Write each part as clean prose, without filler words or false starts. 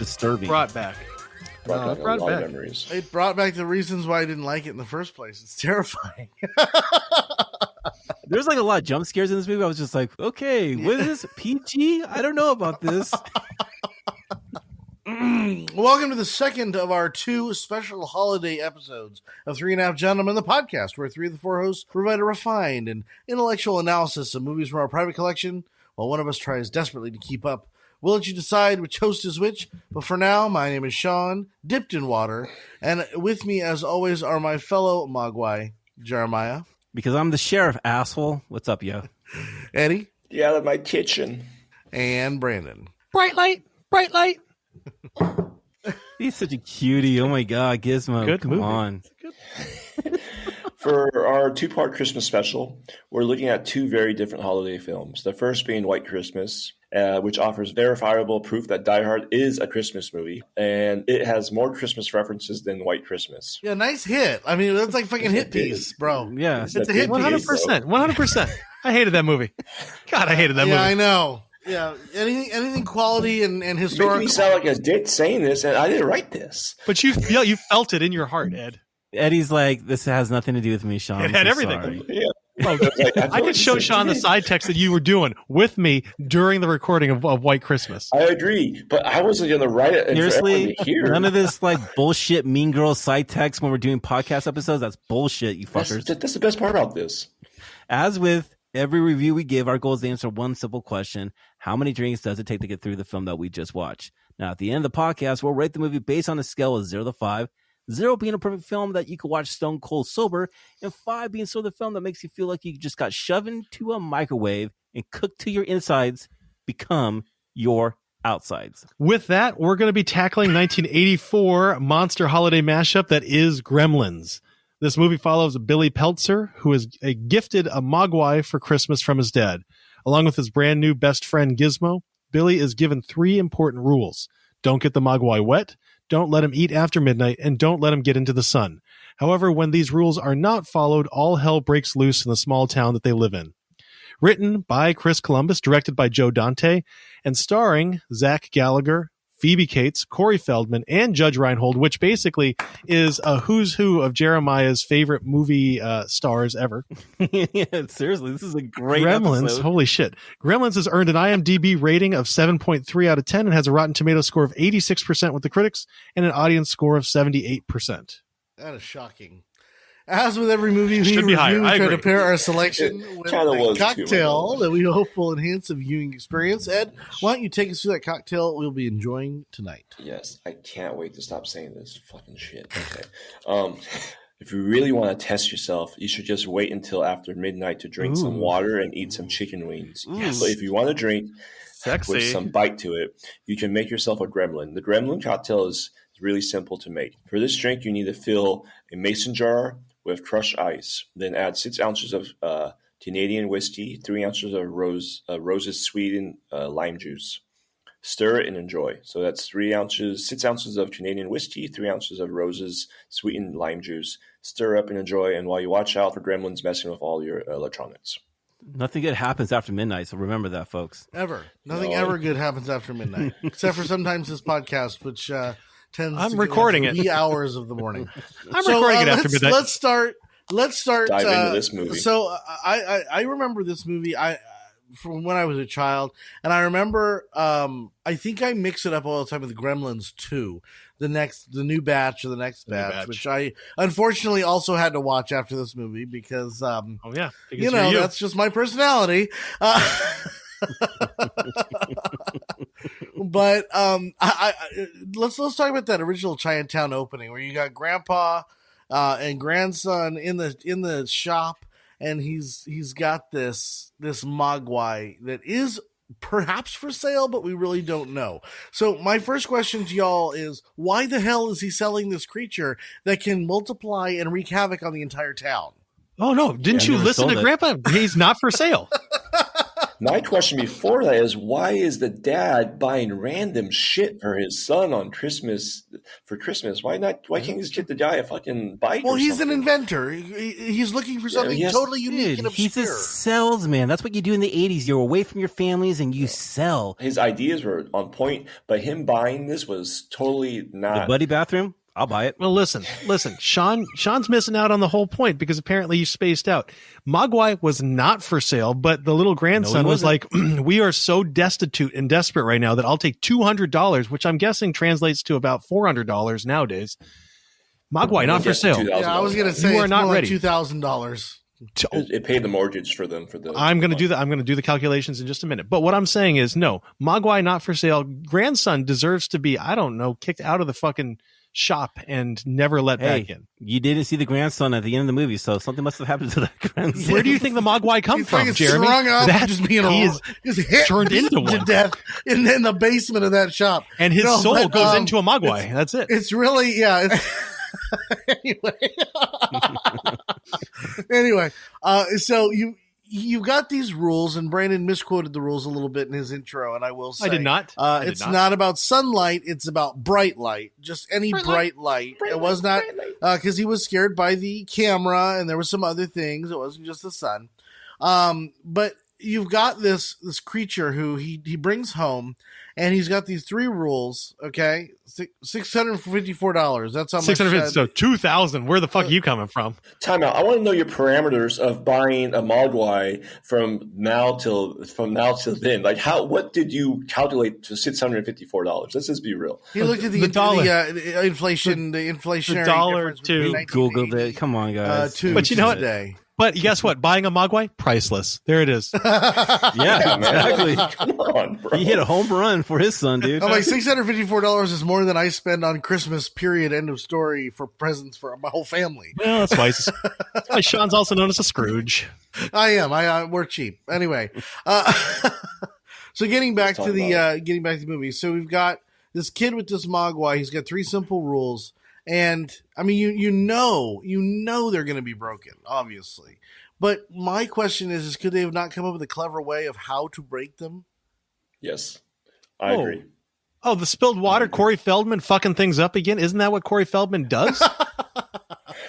disturbing. Brought back. Brought back a lot of memories. It brought back the reasons why I didn't like it in the first place. It's terrifying. There's like a lot of jump scares in this movie. I was just like, okay, what is this? PG? I don't know about this. Welcome to the second of our two special holiday episodes of Three and a Half Gentlemen, the podcast, where three of the four hosts provide a refined and intellectual analysis of movies from our private collection, while one of us tries desperately to keep up. We'll let you decide which host is which, but for now, my name is Sean, dipped in water, and with me, as always, are my fellow Mogwai, Jeremiah. Because I'm the sheriff, asshole. What's up, yo? Eddie. Yeah, out of my kitchen. And Brandon. Bright light, bright light. He's such a cutie. Oh my God, Gizmo. Good Come movie. on. For our two-part Christmas special, we're looking at two very different holiday films. The first being White Christmas, which offers verifiable proof that Die Hard is a Christmas movie, and it has more Christmas references than White Christmas. Yeah, nice hit. I mean, that's like fucking hit piece, bro. Yeah. It's a hit piece. 100%. 100%. I hated that movie. God, I hated that movie. Yeah, I know. Yeah, anything quality and Making historical. me sound like a dick saying this, and I didn't write this. But you felt it in your heart, Ed. Eddie's like, this has nothing to do with me, Sean. It had I'm everything. sorry. Yeah. Oh, I could show Sean the side text that you were doing with me during the recording of White Christmas. I agree, but I wasn't going to write it. Seriously, for everyone to hear. none of this like bullshit Mean Girl side text when we're doing podcast episodes. That's bullshit, you fuckers. That's the best part about this. As with every review we give, our goal is to answer one simple question. How many drinks does it take to get through the film that we just watched? Now, at the end of the podcast, we'll rate the movie based on a scale of 0 to 5. 0 being a perfect film that you could watch stone cold sober, and 5 being sort of the film that makes you feel like you just got shoved into a microwave and cooked to your insides, become your outsides. With that, we're going to be tackling 1984 monster holiday mashup that is Gremlins. This movie follows Billy Peltzer, who is gifted a Mogwai for Christmas from his dad. Along with his brand new best friend Gizmo, Billy is given 3 important rules. Don't get the Mogwai wet, don't let him eat after midnight, and don't let him get into the sun. However, when these rules are not followed, all hell breaks loose in the small town that they live in. Written by Chris Columbus, directed by Joe Dante, and starring Zach Galligan, Phoebe Cates, Corey Feldman, and Judge Reinhold, which basically is a who's who of Jeremiah's favorite movie stars ever. Yeah, seriously, this is a great Gremlins, episode. holy shit. Gremlins has earned an IMDb rating of 7.3 out of 10 and has a Rotten Tomatoes score of 86% with the critics and an audience score of 78%. That is shocking. As with every movie we Should be review, higher. we I try to agree. pair our selection with kinda a was too cocktail much. that we hope will enhance the viewing experience. Ed, why don't you take us through that cocktail we'll be enjoying tonight? Yes, I can't wait to stop saying this fucking shit. Okay. If you really want to test yourself, you should just wait until after midnight to drink some water and eat some chicken wings. Yes. But if you want to drink Sexy. with some bite to it, you can make yourself a gremlin. The Gremlin Cocktail is really simple to make. For this drink, you need to fill a mason jar with crushed ice. Then add 6 ounces of Canadian whiskey, 3 ounces of roses sweetened lime juice. Stir it and enjoy. So that's 6 ounces of Canadian whiskey, 3 ounces of roses sweetened lime juice. Stir up and enjoy. And while you watch out for gremlins messing with all your electronics. Nothing good happens after midnight, so remember that, folks. Ever. Nothing No. ever good happens after midnight, except for sometimes this podcast, which tends I'm to recording get it. wee hours of the morning. I'm recording it after midnight. Let's start. Dive into this movie. So I remember this movie from when I was a child, and I remember I think I mix it up all the time with Gremlins 2, the new batch or the next batch, which I unfortunately also had to watch after this movie because Oh, yeah. you know that's just my personality. But let's talk about that original Chinatown opening where you got Grandpa and grandson in the shop, and he's got this Mogwai that is perhaps for sale, but we really don't know. So my first question to y'all is, why the hell is he selling this creature that can multiply and wreak havoc on the entire town? Oh, no. Didn't Yeah, you never listen sold to it. Grandpa? He's not for sale. My question before that is, why is the dad buying random shit for his son on Christmas for Christmas? Why not? Why can't he just get the guy a fucking bike? Well, or he's an something? inventor. He's looking for something yes. totally unique and He's a obscure. salesman. That's what you do in the 80s. You're away from your families and you sell. His ideas were on point, but him buying this was totally The not. buddy bathroom, I'll buy it. Well, listen. Sean's missing out on the whole point because apparently you spaced out. Mogwai was not for sale, but the little grandson was like, we are so destitute and desperate right now that I'll take $200, which I'm guessing translates to about $400 nowadays. Mogwai, not for sale. Yeah, I was going to say You are it's not more ready. like $2,000. It paid the mortgage for them for the. I'm going to do that. I'm going to do the calculations in just a minute. But what I'm saying is, no, Mogwai not for sale. Grandson deserves to be, I don't know, kicked out of the fucking shop and never let back in. You didn't see the grandson at the end of the movie, so something must have happened to that grandson. Where do you think the Mogwai come He's from, fucking Jeremy? strung up and just being just hit turned into to one. death in the basement of that shop. And his soul goes into a Mogwai. That's it. It's really, yeah. Anyway, so you've got these rules, and Brandon misquoted the rules a little bit in his intro, and I will say I did not. It's not about sunlight; it's about bright light, just any bright light. It was not because he was scared by the camera, and there were some other things. It wasn't just the sun, but you've got this creature who he brings home, and he's got these 3 rules. Okay, $654. That's how much. $650. So $2,000. Where the fuck are you coming from? Time out. I want to know your parameters of buying a Mogwai from now till then. Like, what did you calculate to $654? Let's just be real. He looked at the dollar. The inflation, the inflationary The dollar difference to between Googled it. Come on, guys. But you know what? Today. But guess what? Buying a Mogwai, priceless. There it is. Yeah, exactly. Come on, bro. He hit a home run for his son, dude. I'm like, $654 is more than I spend on Christmas, period, end of story, for presents for my whole family. Well, that's why Sean's also known as a Scrooge. I am. We're cheap. Anyway. So getting back to the movie. So we've got this kid with this Mogwai. He's got 3 simple rules. And I mean, you know they're going to be broken, obviously. But my question is could they have not come up with a clever way of how to break them? Yes, I agree. Oh, the spilled water, Corey Feldman fucking things up again. Isn't that what Corey Feldman does?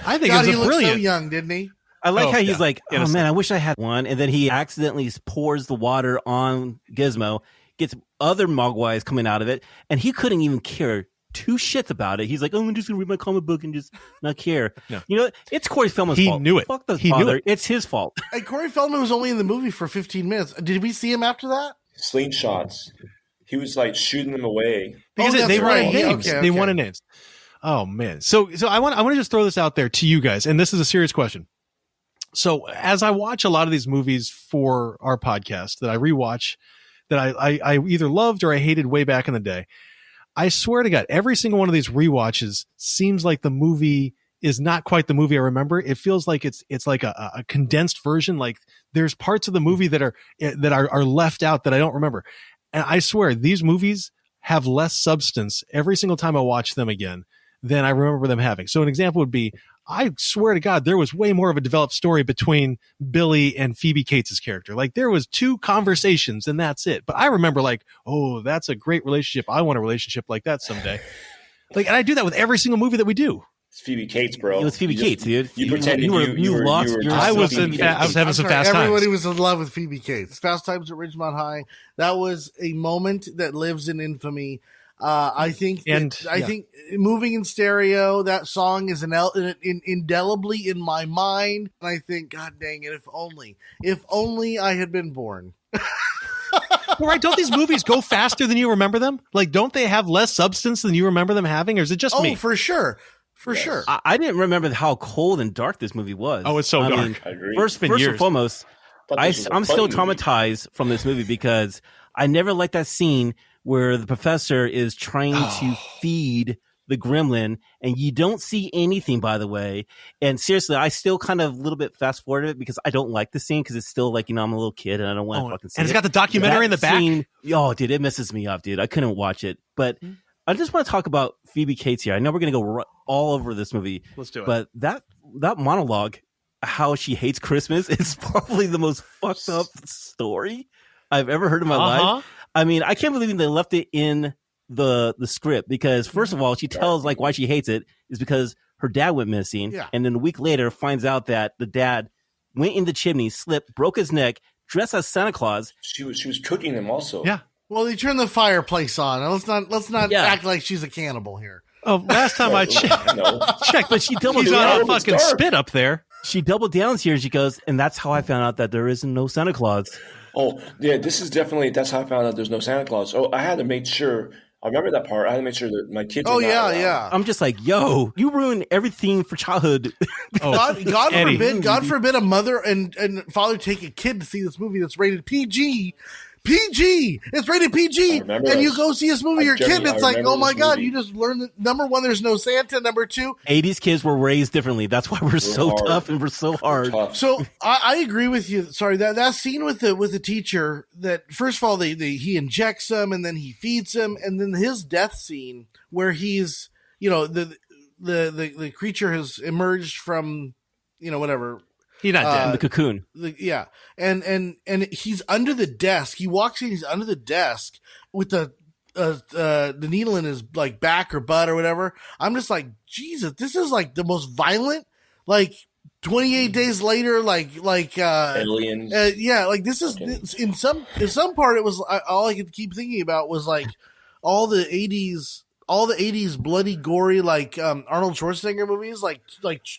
I think God, it's he looked brilliant. so young, didn't he? I like how he's yeah. like, oh Innocent. man, I wish I had one. And then he accidentally pours the water on Gizmo, gets other Mogwais coming out of it, and he couldn't even care 2 shits about it. He's like, oh, I'm just gonna read my comic book and just not care. No. You know, it's Corey Feldman's He fault. knew it. Fuck the He knew father. it. It's his fault. And Corey Feldman was only in the movie for 15 minutes. Did we see him after that? Slingshots. He was like shooting them away. Because Oh, they that's right. wanted names. Okay, They okay. wanted names. Oh man. So I want to just throw this out there to you guys, and this is a serious question. So as I watch a lot of these movies for our podcast that I rewatch, that I either loved or I hated way back in the day, I swear to God, every single one of these rewatches seems like the movie is not quite the movie I remember. It feels like it's like a condensed version. Like there's parts of the movie that are left out that I don't remember. And I swear these movies have less substance every single time I watch them again than I remember them having. So an example would be, I swear to God, there was way more of a developed story between Billy and Phoebe Cates' character. Like there was 2 conversations and that's it. But I remember like, oh, that's a great relationship. I want a relationship like that someday. Like, and I do that with every single movie that we do. It's Phoebe Cates, bro. It was Phoebe Cates, dude. You pretended you lost were your- I was Phoebe in, Cates. I was having some fast Everybody times. was in love with Phoebe Cates. Fast Times at Ridgemont High. That was a moment that lives in infamy. I think Moving in Stereo, that song is indelibly in my mind. And I think, God dang it, if only I had been born. Right? Don't these movies go faster than you remember them? Like, don't they have less substance than you remember them having? Or is it just me? For sure. For sure. I didn't remember how cold and dark this movie was. Oh, it's so dark. mean, I agree. First been and years. foremost, Thought this was a I'm funny still movie. traumatized from this movie because I never liked that scene where the professor is trying to feed the gremlin and you don't see anything, by the way. And seriously, I still kind of a little bit fast forwarded it because I don't like the scene because it's still like, I'm a little kid and I don't want to fucking see it. And it's got the documentary in the back. Scene, oh, dude, it messes me up, dude. I couldn't watch it. But I just want to talk about Phoebe Cates here. I know we're going to go all over this movie. Let's do it. But that monologue, how she hates Christmas, is probably the most fucked up story I've ever heard in my life. I mean, I can't believe they left it in the script because first of all, she tells like why she hates it is because her dad went missing, and then a week later finds out that the dad went in the chimney, slipped, broke his neck, dressed as Santa Claus. She was cooking him also. Yeah. Well, they turned the fireplace on. Let's not act like she's a cannibal here. Oh, last time I checked, but she doubled He's down. on a fucking spit up there. She doubled down here. She goes, and that's how I found out that there isn't no Santa Claus. Oh, yeah, that's how I found out there's no Santa Claus. Oh, I had to make sure. I remember that part. I had to make sure that my kids. Oh, are not around. yeah. I'm just like, yo, you ruined everything for childhood. God forbid a mother and father take a kid to see this movie that's rated PG. It's rated PG, and you go see this movie, your kid, and it's like, oh my God, you just learned that number one, there's no Santa. Number two, 80s kids were raised differently. That's why we're so hard. tough and we're so hard. So I agree with you. Sorry, that scene with the teacher. That first of all, he injects him and then he feeds him, and then his death scene where he's the creature has emerged from whatever. He's not dead. In the cocoon. And he's under the desk. He walks in. He's under the desk with the needle in his like back or butt or whatever. I'm just like, Jesus, this is like the most violent. Like 28 days later, like aliens. Like this is in some part. It was all I could keep thinking about was like all the 80s bloody, gory, like Arnold Schwarzenegger movies, like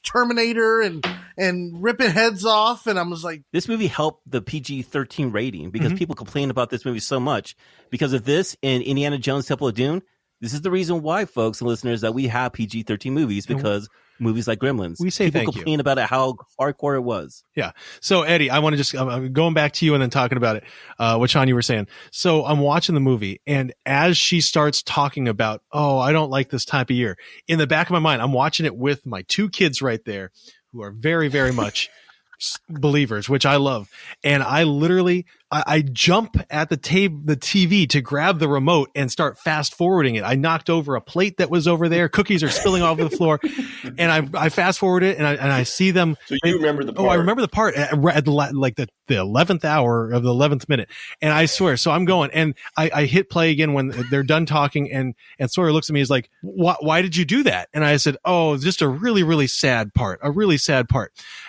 Terminator and ripping heads off. And I was like, this movie helped the PG-13 rating because people complain about this movie so much because of this in Indiana Jones Temple of Doom. This is the reason why, folks and listeners, that we have PG-13 movies because movies like Gremlins. We say people complain about it, how hardcore it was. Yeah. So Eddie, I want to just going back to you and then talking about it, what Sean you were saying. So I'm watching the movie, and as she starts talking about, oh, I don't like this type of year, in the back of my mind, I'm watching it with my two kids right there, who are very, very much believers, which I love, and I literally I jump at the TV to grab the remote and start fast forwarding it. I knocked over a plate that was over there. Cookies are spilling all over the floor, and I fast forward it and I see them. So you remember the part? Oh, I remember the part at the 11th hour of the 11th minute, and I swear. So I'm going, and I hit play again when they're done talking, and Sawyer looks at me. He's like, "Why did you do that?" And I said, "Oh, it's just a really, really sad part.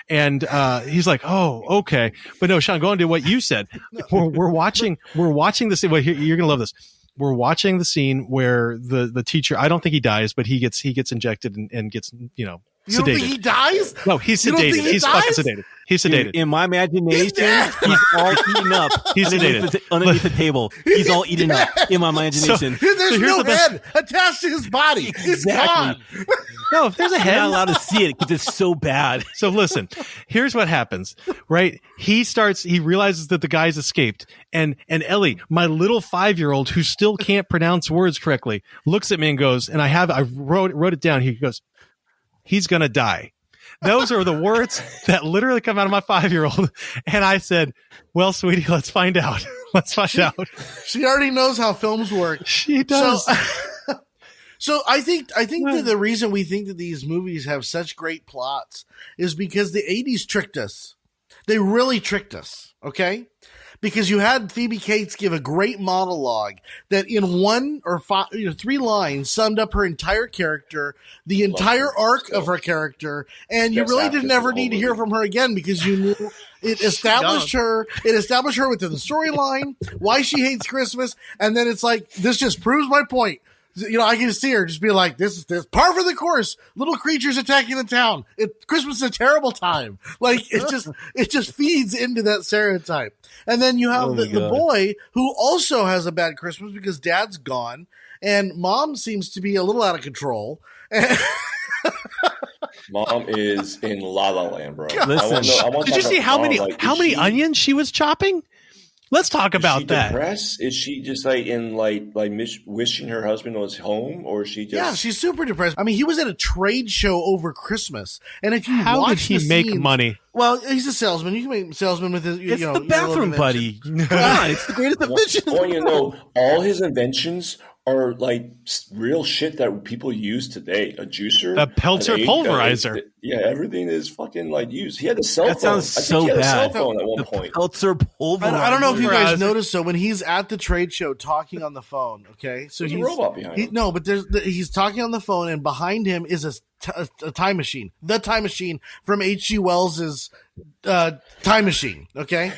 And he's like, "Oh, okay." But no, Sean, go on to what you said. We're watching the scene. Well, you're gonna love this. We're watching the scene where the teacher. I don't think he dies, but he gets injected and gets sedated. You don't think he dies? No, he's sedated. He's fucking sedated. He's sedated. In my imagination, he's all eaten up. He's sedated underneath the table. He's all eaten up in my imagination. There's no head attached to his body. Exactly. It's gone. No, if there's a head, you're not allowed to see it because it's so bad. So listen, here's what happens, right? He realizes that the guy's escaped, and Ellie, my little 5-year-old who still can't pronounce words correctly, looks at me and goes, and I wrote it down. He goes, "He's gonna die." Those are the words that literally come out of my 5-year-old. And I said, "Well, sweetie, let's find out. Let's find out." She already knows how films work. She does. So I think that the reason we think that these movies have such great plots is because the 80s tricked us. They really tricked us, okay? Because you had Phoebe Cates give a great monologue that in 1 or 3 lines summed up her entire character, the entire arc of her character, and you really didn't ever need to hear from her again because you knew it established her. It established her within the storyline, why she hates Christmas, and then it's like, this just proves my point. I can see her just be like, this is par for the course. Little creatures attacking the town. Christmas is a terrible time. Like it just feeds into that stereotype. And then you have the boy who also has a bad Christmas because dad's gone and mom seems to be a little out of control. Mom is in La La Land, bro. Listen, did you see how many onions she was chopping? Let's talk about that. Depressed? Is she just wishing her husband was home, or is she just? Yeah, she's super depressed. I mean, he was at a trade show over Christmas, and if you how watch did he make money? Well, he's a salesman. You can make salesman with his. It's the bathroom buddy. Come on, it's the greatest invention. All you know, all his inventions are like real shit that people use today. A juicer, a Peltzer pulverizer. Everything is fucking like used. He had a cell phone. That sounds so he had bad. a cell phone at one point. Peltzer pulverizer. I don't know if you guys noticed, so when he's at the trade show talking on the phone, okay, so There's he's a robot behind him. No, but he's talking on the phone, and behind him is a time machine, the time machine from H.G. Wells's Time Machine, okay.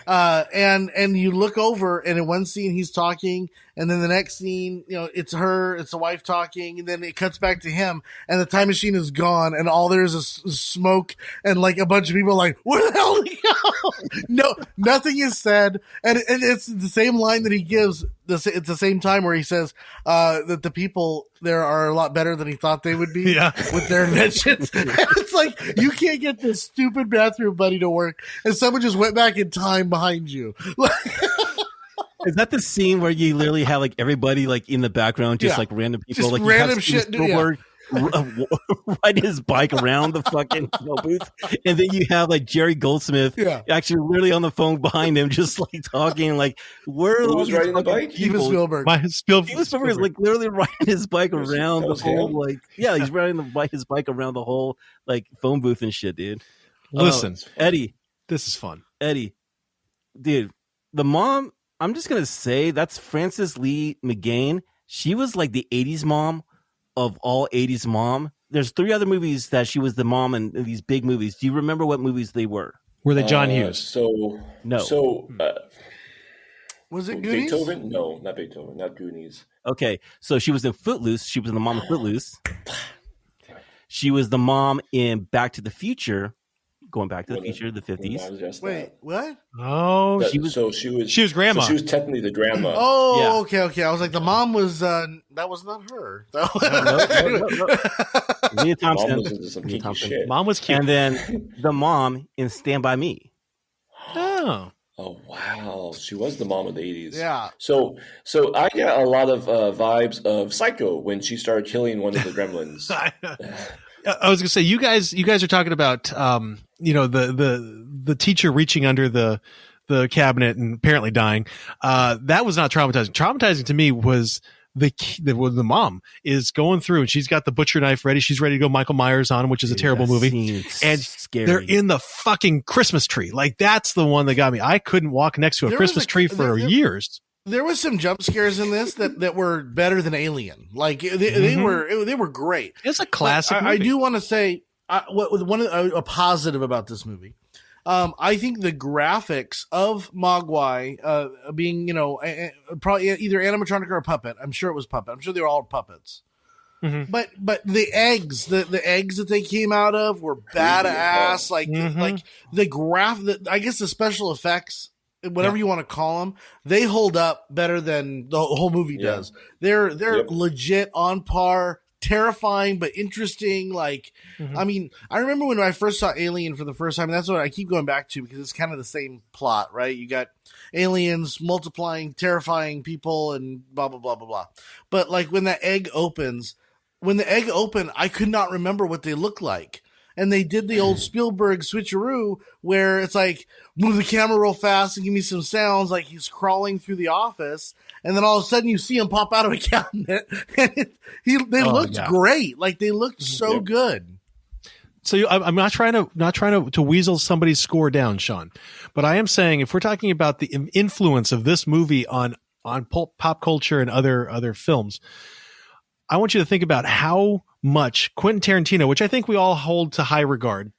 And you look over, and in one scene he's talking, and then the next scene, it's the wife talking, and then it cuts back to him, and the time machine is gone, and all there is smoke, and like a bunch of people are like, where the hell did he go? No, nothing is said, and it's the same line that he gives. It's the same time where he says that the people there are a lot better than he thought they would be with their inventions. It's like, you can't get this stupid bathroom buddy to work, and someone just went back in time behind you. Is that the scene where you literally have like everybody like in the background, just like random people, just like random shit? ride his bike around the fucking booth, and then you have like Jerry Goldsmith actually literally on the phone behind him, just like talking, like where Who was riding the bike? Steven Spielberg. Steven Spielberg is like literally riding his bike around the whole he's riding his bike around the whole like phone booth and shit, dude. Listen, Eddie, this is fun. Eddie, dude, the mom. I'm just gonna say that's Frances Lee McGain. She was like the '80s mom of all 80s mom. There's 3 other movies that she was the mom in these big movies. Do you remember what movies they were? Were they John Hughes? Was it Goonies? Beethoven? No, not Beethoven. Not Goonies. Okay, so she was in Footloose. She was the mom of Footloose. She was the mom in Back to the Future. Going back to the future, the 50s. Wait, what? Oh, she was grandma. So she was technically the grandma. Oh, yeah. Okay. I was like, the mom was that was not her. No. Leah Thompson. Mom was into some kinky shit. Mom was cute. And then the mom in Stand By Me. Oh. Oh wow, she was the mom of the 80s. Yeah. So I got a lot of vibes of Psycho when she started killing one of the gremlins. I was gonna say, you guys are talking about the teacher reaching under the cabinet and apparently dying. That was not traumatizing. Traumatizing to me was the mom is going through and she's got the butcher knife ready. She's ready to go Michael Myers on him, which is a terrible movie. And scary. They're in the fucking Christmas tree. Like, that's the one that got me. I couldn't walk next to a Christmas tree for years. There was some jump scares in this that were better than Alien. Like they were great. It's a classic movie. I do want to say a positive about this movie. I think the graphics of Mogwai being probably either animatronic or a puppet. I'm sure it was puppet. I'm sure they were all puppets. Mm-hmm. But the eggs that they came out of were badass. Like the I guess the special effects, whatever you want to call them, they hold up better than the whole movie does. They're legit on par, terrifying but interesting. Like, I mean, I remember when I first saw Alien for the first time, and that's what I keep going back to because it's kind of the same plot, right? You got aliens multiplying, terrifying people, and blah blah blah blah blah. But like when the egg opened, I could not remember what they looked like. And they did the old Spielberg switcheroo where it's like, move the camera real fast and give me some sounds like he's crawling through the office. And then all of a sudden you see him pop out of a cabinet. And they looked great. Like, they looked so good. So I'm not trying to weasel somebody's score down, Sean. But I am saying, if we're talking about the influence of this movie on pop culture and other films, I want you to think about how much Quentin Tarantino, which I think we all hold to high regard,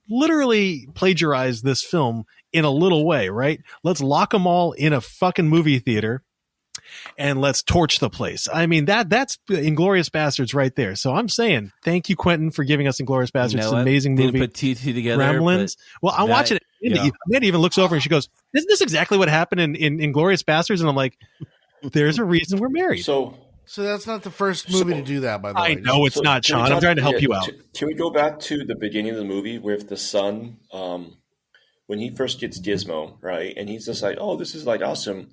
literally plagiarized this film in a little way, right? Let's lock them all in a fucking movie theater and let's torch the place. I mean, that's Inglourious Bastards right there. So I'm saying thank you, Quentin, for giving us Inglourious Bastards. It's an amazing movie. Didn't put two together. Gremlins. Well, I'm watching it. Amanda even looks over and she goes, "Isn't this exactly what happened in Inglourious Bastards?" And I'm like, "There's a reason we're married." So that's not the first movie to do that, by the way. I know it's not, Sean. I'm trying to help you out. Can we go back to the beginning of the movie with the son, when he first gets Gizmo, right? And he's just like, "Oh, this is like awesome,"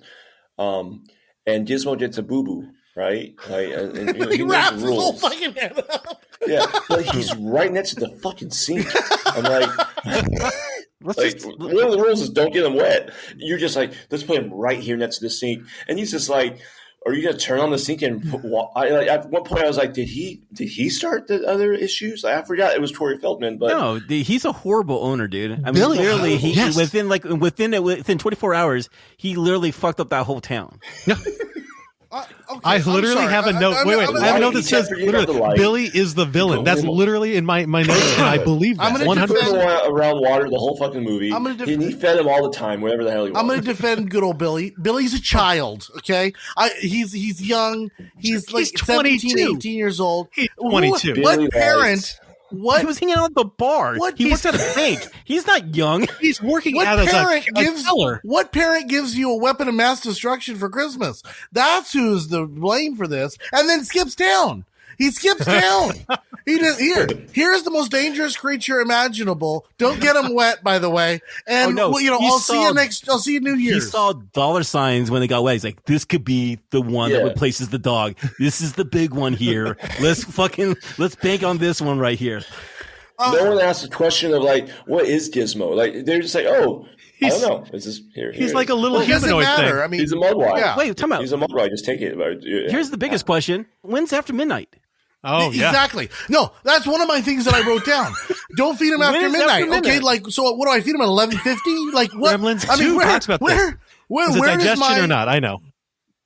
and Gizmo gets a boo boo, right? Like, and he wraps his whole fucking head up. Yeah, but he's right next to the fucking sink. I'm like, one of the rules is don't get him wet. You're just like, let's put him right here next to the sink, and he's just like, are you gonna turn on the sink and at one point I was like, did he start the other issues? I forgot it was Corey Feldman, but no, he's a horrible owner, dude. I mean, Billy, literally, yes. within 24 hours, he literally fucked up that whole town. Okay, I literally have a note. Wait. I have a note that says literally, Billy is the villain. That's literally in my notes, and I believe that. 100% around water the whole fucking movie. And he fed him all the time, whatever the hell he wanted. I'm going to defend good old Billy. Billy's a child, okay? He's young. He's like 17, 18 years old. He's 22. What parent... What he was hanging out at the bar. He works at a bank. He's not young. He's working as a teller. What parent gives you a weapon of mass destruction for Christmas? That's who's the blame for this. And then skips town. He skips town. Here's the most dangerous creature imaginable. Don't get him wet, by the way. And I'll see you New Year's. He saw dollar signs when they got wet. He's like, this could be the one that replaces the dog. This is the big one here. Let's bank on this one right here. No one asked the question of like, what is Gizmo? Like they're just like, oh, I don't know. It's just here. He's like a little humanoid thing. I mean, he's a Mogwai. Yeah. Wait, time out. He's a Mogwai. Just take it. Here's the biggest question: when's after midnight? Oh, yeah. Exactly. No, that's one of my things that I wrote down. Don't feed him after midnight. Okay, like, so what do I feed him at 11:50? Like, what? Gremlins I mean, 2 talks about this. Is it digestion or not? I know.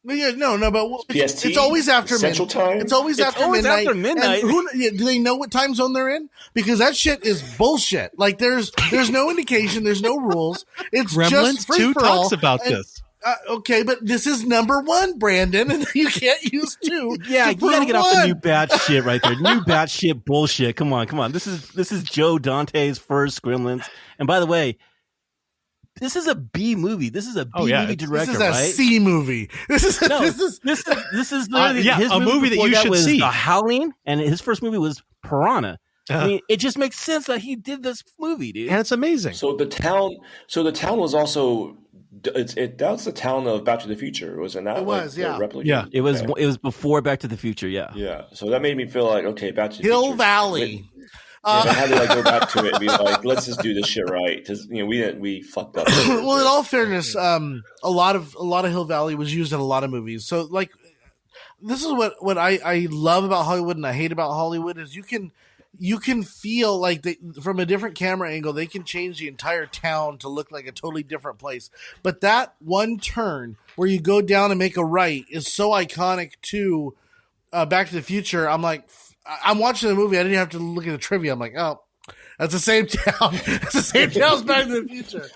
Yeah, no, but PST, it's always after Central Time. It's always after midnight. After midnight. Do they know what time zone they're in? Because that shit is bullshit. Like, there's no indication. There's no rules. It's Gremlins just free 2 for all. talks about this. Okay, but this is number 1, Brandon, and you can't use 2. Yeah, you gotta get off the new bat shit right there. New bat shit bullshit. Come on. This is Joe Dante's first Gremlins. And by the way, this is a B movie. This is a B movie director, this is a right? C movie. This is literally his a movie that you should see. The Howling, and his first movie was Piranha. I mean, it just makes sense that he did this movie, dude. And it's amazing. So the town was also. That's the town of Back to the Future, wasn't that? It was, yeah. Yeah. It was before Back to the Future, yeah. Yeah. So that made me feel like, okay, Back to the Hill Future. Valley. I had to go back to it and be like, let's just do this shit right, because we fucked up. Well, in all fairness, a lot of Hill Valley was used in a lot of movies. So, like, this is what I love about Hollywood and I hate about Hollywood is you can feel like from a different camera angle, they can change the entire town to look like a totally different place. But that one turn where you go down and make a right is so iconic to Back to the Future. I'm like, I'm watching the movie. I didn't have to look at the trivia. I'm like, oh, that's the same town. It's the same town as Back to the Future.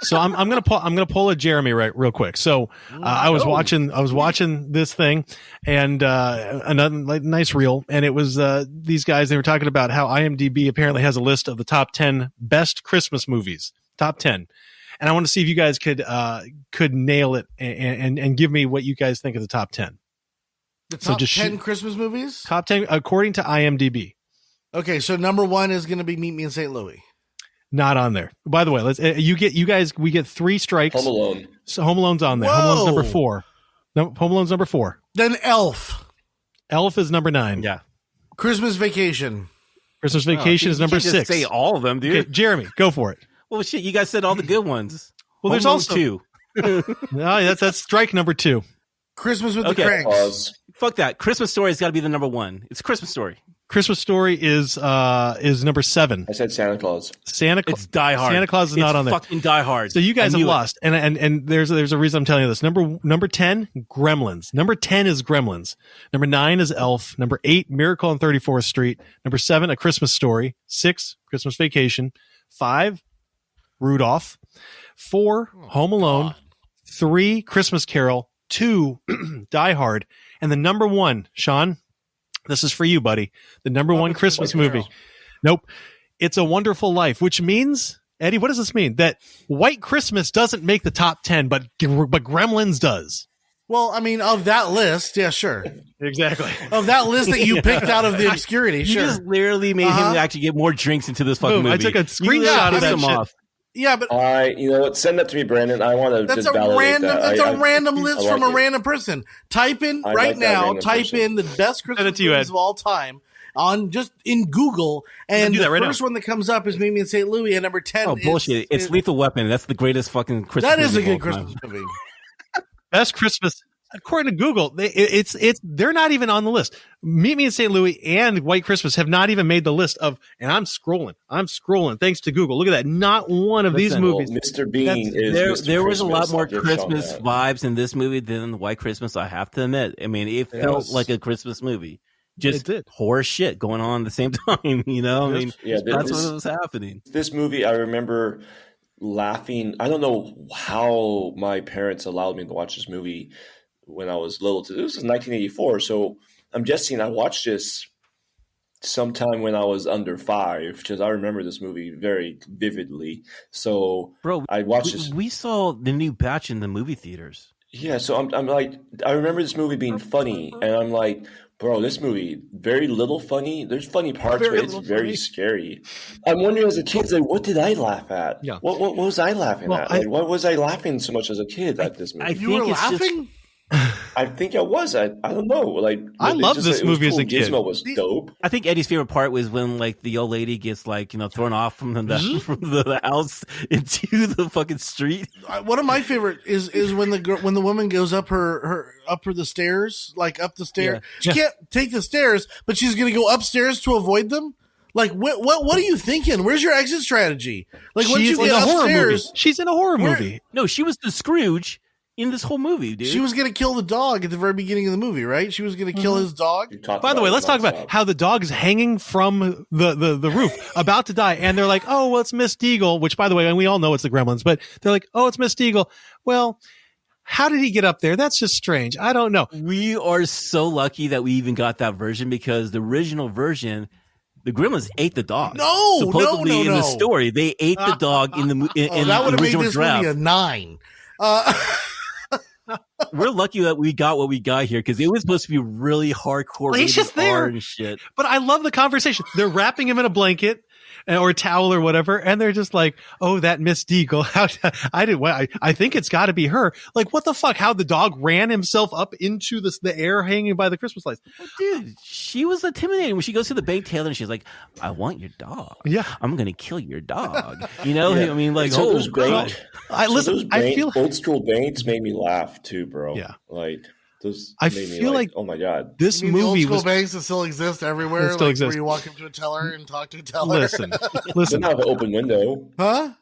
So I'm gonna pull a Jeremy real quick. So I was watching this thing and another nice reel, and it was these guys. They were talking about how IMDb apparently has a list of the top 10 best Christmas movies, top 10, and I want to see if you guys could nail it and give me what you guys think of the top 10. The top 10 Christmas movies? Top 10 according to IMDb. Okay, so number 1 is going to be Meet Me in St. Louis. Not on there. By the way, we get 3 strikes. Home Alone. So Home Alone's on there. Whoa. Home Alone's number 4. No, Home Alone's number 4. Then Elf. Elf is number 9. Yeah. Christmas Vacation. Christmas Vacation is number you can't 6. Just say all of them, dude. Okay, Jeremy, go for it. Well, shit, you guys said all the good ones. Well, there's Home Alone also 2. No, that's strike number 2. Christmas with the Cranks. Fuck that. Christmas Story has got to be the number 1. It's Christmas Story. Christmas Story is number 7. I said Santa Claus. It's Die Hard. Santa Claus is not on there. Fucking Die Hard. So you guys have lost, and there's a reason I'm telling you this. Number 10, Gremlins. Number 10 is Gremlins. Number 9 is Elf. Number 8, Miracle on 34th Street. Number 7, A Christmas Story. 6, Christmas Vacation. 5, Rudolph. 4, Home Alone. God. 3, Christmas Carol. 2, Die Hard. And the number 1, Sean, this is for you, buddy. The number 1 Christmas movie. Nope. It's A Wonderful Life, which means, Eddie, what does this mean? That White Christmas doesn't make the top 10, but Gremlins does. Well, I mean, of that list, yeah, sure. Exactly. Of that list that you picked out of the obscurity, sure. You just literally made him actually get more drinks into this fucking movie. I took a screenshot of that shit. Off. Yeah, but you know what? Send that to me, Brandon. I want to just validate that. That's a random list from a random person. Type in right now. Type in the best Christmas movies of all time in Google, and the first one that comes up is Meet Me in St. Louis, and number 10. Oh bullshit! It's Lethal Weapon. That's the greatest fucking Christmas. That is movie a good Christmas movie. Best Christmas. according to Google, they're not even on the list. Meet Me in St. Louis and White Christmas have not even made the list of. And I'm scrolling thanks to Google. Look at that. Not one of these movies. Mr. Bean is there was a lot Christmas. more Christmas vibes in this movie than White Christmas. I have to admit. I mean, it felt like a Christmas movie. Just horror shit going on at the same time. You know, I mean, that's what was happening. This movie, I remember laughing. I don't know how my parents allowed me to watch this movie when I was little. This was 1984, so I'm guessing I watched this sometime when I was under 5, because I remember this movie very vividly. So, bro, I watched this. We saw the new batch in the movie theaters. Yeah, so I'm like, I remember this movie being funny, and I'm like, bro, this movie, very little funny. There's funny parts, but it's very scary. I'm wondering as a kid, like, what did I laugh at? Yeah. What was I laughing at? Like, what was I laughing so much as a kid at this movie? You were laughing? I think I was. I don't know. Like, I loved this movie as a kid. Gizmo was dope. I think Eddie's favorite part was when like the old lady gets like, you know, thrown off from the house into the fucking street. One of my favorite is when the woman goes up the stairs, like up the stairs. Yeah. She can't take the stairs, but she's gonna go upstairs to avoid them. Like what are you thinking? Where's your exit strategy? Like once you get upstairs, she's in a horror movie. No, she was the Scrooge in this whole movie, dude. She was going to kill the dog at the very beginning of the movie, right? She was going to kill his dog. By the way, let's talk about how the dog is hanging from the roof, about to die. And they're like, oh, well, it's Miss Deagle, which, by the way, and we all know it's the Gremlins, but they're like, oh, it's Miss Deagle. Well, how did he get up there? That's just strange. I don't know. We are so lucky that we even got that version, because the original version, the Gremlins ate the dog. Supposedly in the story, they ate the dog in the in that would the have made original this draft. movie a 9. We're lucky that we got what we got here, because it was supposed to be really hardcore. He's just there and shit. But I love the conversation. They're wrapping him in a blanket or a towel or whatever, and they're just like, "Oh, that Miss Deagle. I think it's got to be her." Like, what the fuck? How the dog ran himself up into the air, hanging by the Christmas lights. Well, dude, she was intimidating when she goes to the bank teller and she's like, "I want your dog. Yeah, I'm gonna kill your dog." You know, I mean, like, so those I feel old school banks made me laugh too, bro. Yeah, like. I feel like oh my god, this movie the old school was banks that still exist everywhere. Still like exists. where you walk up to a teller and talk to a teller. Listen. Now have an open window, huh?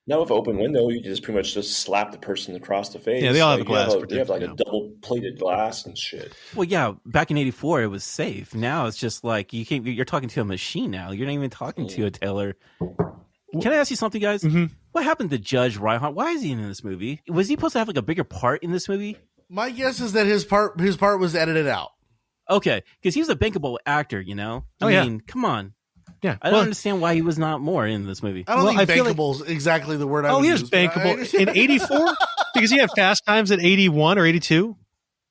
Now with an open window, you can just pretty much just slap the person across the face. Yeah, they all have a glass. They have like a double plated glass and shit. Well, yeah, back in '84, it was safe. Now it's just like you're talking to a machine. Now you're not even talking to a teller. Can I ask you something, guys? Mm-hmm. What happened to Judge Reinhardt? Why is he in this movie? Was he supposed to have like a bigger part in this movie? My guess is that his part was edited out. Okay, because he was a bankable actor, you know? I mean, come on. Yeah, I don't understand why he was not more in this movie. I don't think bankable is exactly the word I would use. He was bankable in 84? Because he had Fast Times at 81 or 82?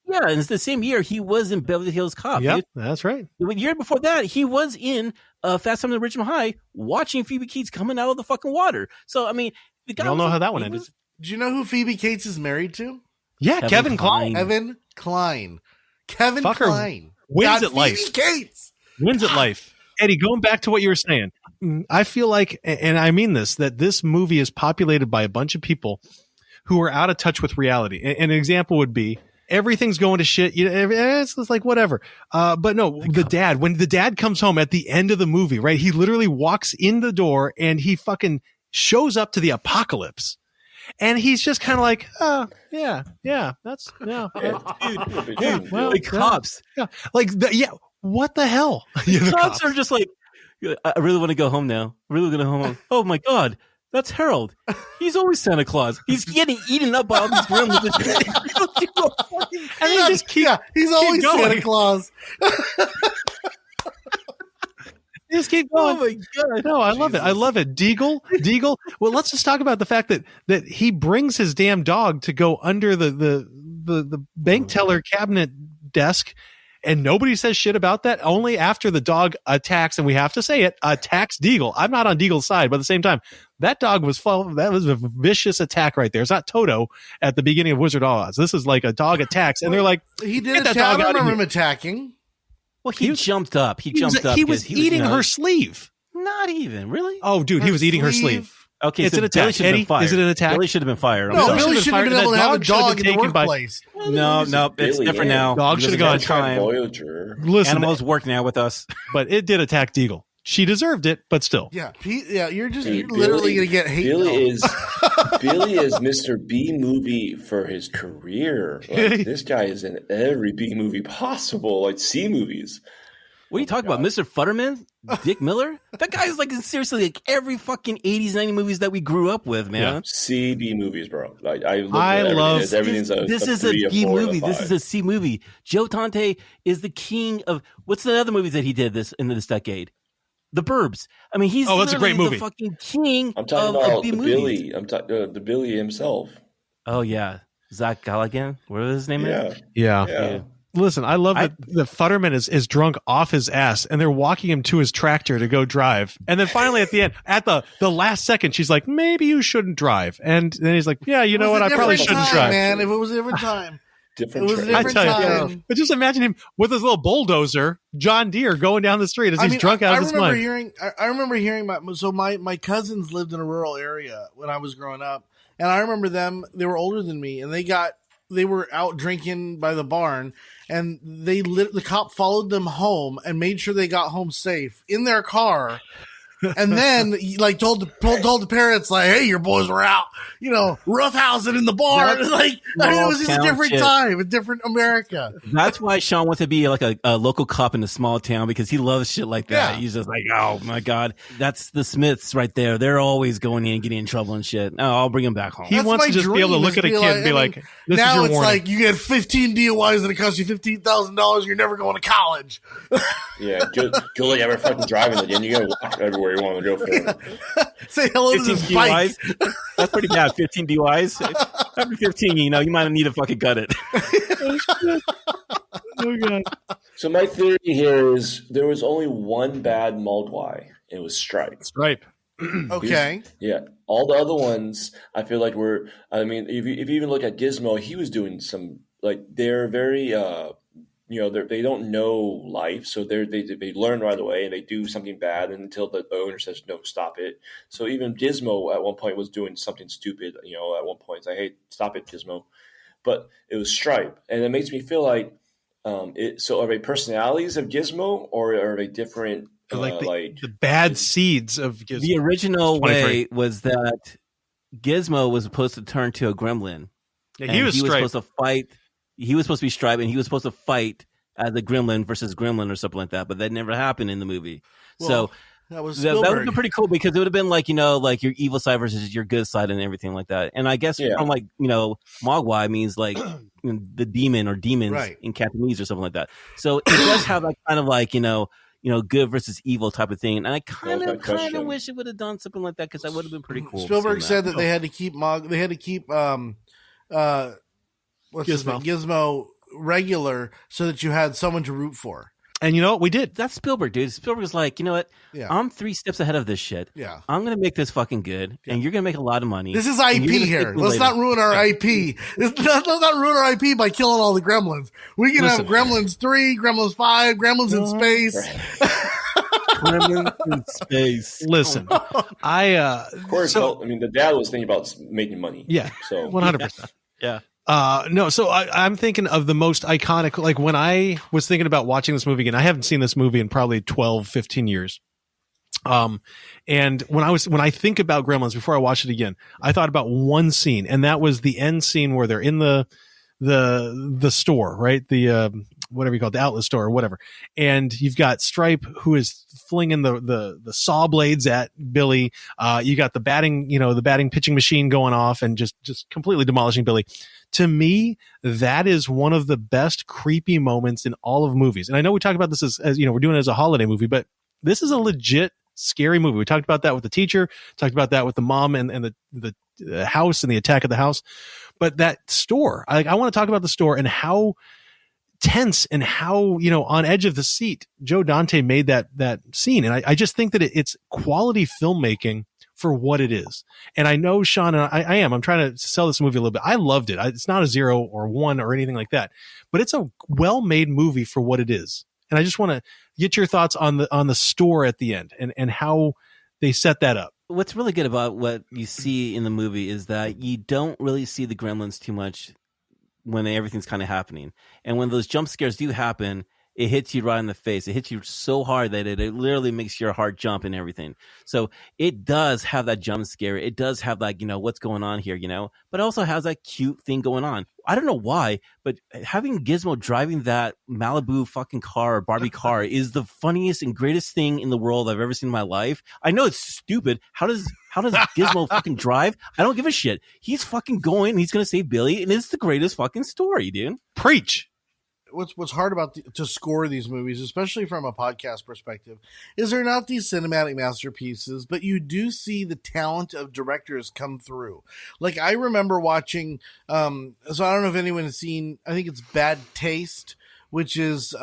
Yeah, and it's the same year he was in Beverly Hills Cop. Yep, that's right. The year before that, he was in Fast Times at Ridgemont High watching Phoebe Cates coming out of the fucking water. So, I mean, the guy I don't know how that one ended. Do you know who Phoebe Cates is married to? Yeah, Kevin Kline. Kevin Kline. Kevin Fucker Kline. wins at life. Phoebe Cates. Wins at life. Eddie, going back to what you were saying, I feel like, and I mean this, that this movie is populated by a bunch of people who are out of touch with reality. And an example would be, everything's going to shit. It's like whatever. But no, when the dad comes home at the end of the movie, right? He literally walks in the door and he fucking shows up to the apocalypse. And he's just kind of like, oh, yeah, that's, yeah. Dude, well, the cops. Yeah. Like, what the hell? The cops are just like, I really want to go home now. I really want to go home. Oh my God, that's Harold. He's always Santa Claus. He's getting eaten up by all these gremlins. And he's always going. Santa Claus. Just keep going. Oh my God. No, I love it. I love it. Deagle. Well, let's just talk about the fact that he brings his damn dog to go under the bank teller cabinet desk, and nobody says shit about that. Only after the dog attacks, and we have to say it, attacks Deagle. I'm not on Deagle's side, but at the same time, that dog was that was a vicious attack right there. It's not Toto at the beginning of Wizard of Oz. This is like a dog attacks, and they're like, he did attack. I don't remember him attacking. Well, he jumped up. He jumped up. He was eating her sleeve. Not even, really? Oh, dude, he was eating her sleeve. Okay, It's so an attack. Billy should have been Eddie, fired. is it an attack? Billy should have been fired. No, Billy Billy should've should have been been able to fired. have a That dog dog in should've the been taken by- workplace. No, it's Billy, different man. now. Dog Because should've of gone. that time. Voyager. Listen, Animals work now with us. but it did attack Deagle. She deserved it, but still. Yeah, you're Dude, literally gonna get hate. Billy mail. Billy is Mr. B movie for his career. Like, this guy is in every B movie possible, like C movies. What are you talking about? Mr. Futterman? Dick Miller? That guy's like in seriously like every fucking 80s, 90s movies that we grew up with, man. Yeah. C B movies, bro. Like I love- everything's This is a 3, B 4, movie. a This 5. is a C movie. Joe Dante is the king of what's the other movies that he did this in this decade? The Burbs. I mean, he's That's a great literally movie. the fucking king I'm talking of about B the movies. Billy. I'm talking the Billy himself. Oh yeah, Zach Galligan. Whatever his name is. Yeah. Yeah. Listen, I love that the Futterman is drunk off his ass, and they're walking him to his tractor to go drive. And then finally at the end, at the last second, she's like, maybe you shouldn't drive. And then he's like, yeah, you know what? I probably shouldn't drive. Man, if it was a different time. Different. It was a track. different I tell time. But just imagine him with his little bulldozer, John Deere, going down the street as he's drunk out of his mind. I remember hearing my cousins lived in a rural area when I was growing up, and I remember them. They were older than me, and they were out drinking by the barn, and the cop followed them home and made sure they got home safe in their car. And then like told the parents like, hey, your boys were out, roughhousing in the barn. Like, I mean, it was just a different time, a different America. That's why Sean wants to be like a local cop in a small town because he loves shit like that. Yeah. He's just like, oh my God, that's the Smiths right there. They're always going in and getting in trouble and shit. No, I'll bring him back home. He That's wants my to just be able to dream, look at a is kid and be like, this is now your it's warning. like you get 15 DUIs and it costs you $15,000. You're never going to college. Yeah, good luck ever fucking driving again. You gotta walk everywhere you want to go for it. Say hello to 15 this bike. DUIs? That's pretty bad. 15 DUIs? After 15, you might need to fucking gut it. Oh, God. So my theory here is there was only one bad Mogwai. It was Stripe. Stripe. Okay. Yeah, all the other ones I feel like were. I mean, if you even look at Gizmo, he was doing some like they're very. They don't know life, so they learn right away and they do something bad until the owner says no, stop it. So even Gizmo at one point was doing something stupid. At one point, it's like, hey, stop it, Gizmo. But it was Stripe, and it makes me feel like. So are they personalities of Gizmo, or are they different? Like the bad seeds of Gizmo. The original way was that Gizmo was supposed to turn to a gremlin. Yeah, he was Stripe. supposed to fight. He was supposed to be Stripe, and he was supposed to fight as a gremlin versus gremlin or something like that. But that never happened in the movie. Well, so that would have been pretty cool because it would have been like like your evil side versus your good side and everything like that. And I guess from Mogwai means like the demon or demons in Cantonese or something like that. So it does have that kind of like good versus evil type of thing. And I kind of wish it would have done something like that because that would have been pretty cool. Spielberg said that they had to keep Gizmo regular so that you had someone to root for. And you know what? We did. That's Spielberg, dude. Spielberg was like, you know what? Yeah. I'm 3 steps ahead of this shit. Yeah. I'm going to make this fucking good, and you're going to make a lot of money. This is IP here. Let's not ruin our IP. Let's not ruin our IP by killing all the gremlins. We can have Gremlins 3, Gremlins 5, Gremlins in space. Gremlins in space. Listen, of course, the dad was thinking about making money. Yeah. So 100%. Yeah. No, so I'm thinking of the most iconic, like when I was thinking about watching this movie again, I haven't seen this movie in probably 12, 15 years. And when I think about Gremlins before I watch it again, I thought about one scene, and that was the end scene where they're in the store, right? The, whatever you call it, the outlet store or whatever. And you've got Stripe who is flinging the saw blades at Billy. You got the batting pitching machine going off and just completely demolishing Billy. To me, that is one of the best creepy moments in all of movies. And I know we talk about this as we're doing it as a holiday movie, but this is a legit scary movie. We talked about that with the teacher, talked about that with the mom and the house and the attack of the house. But that store, I want to talk about the store and how tense and how, on edge of the seat, Joe Dante made that scene. And I just think that it's quality filmmaking for what it is. And I know, Sean, and I'm trying to sell this movie a little bit. I loved it. It's not a 0 or 1 or anything like that, but it's a well-made movie for what it is. And I just want to get your thoughts on the store at the end and how they set that up. what's really good about what you see in the movie is that you don't really see the Gremlins too much when everything's kind of happening. And when those jump scares do happen, it hits you right in the face. It hits you so hard that it literally makes your heart jump and everything. So it does have that jump scare. It does have like, what's going on here, but it also has that cute thing going on. I don't know why, but having Gizmo driving that Malibu fucking car or Barbie car is the funniest and greatest thing in the world I've ever seen in my life. I know it's stupid. How does Gizmo fucking drive? I don't give a shit. He's fucking going. He's going to save Billy. And it's the greatest fucking story, dude. Preach. What's hard about to score these movies, especially from a podcast perspective, is they're not these cinematic masterpieces, but you do see the talent of directors come through. Like I remember watching, so I don't know if anyone has seen, I think it's Bad Taste, which is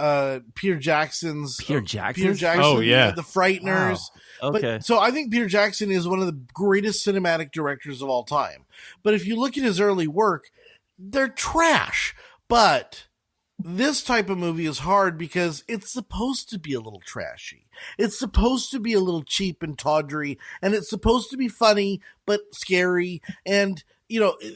Peter Jackson's. Peter Jackson? Peter Jackson. Oh, yeah. The Frighteners. Wow. Okay. But, so I think Peter Jackson is one of the greatest cinematic directors of all time. But if you look at his early work, they're trash. But this type of movie is hard because it's supposed to be a little trashy. It's supposed to be a little cheap and tawdry, and it's supposed to be funny but scary. And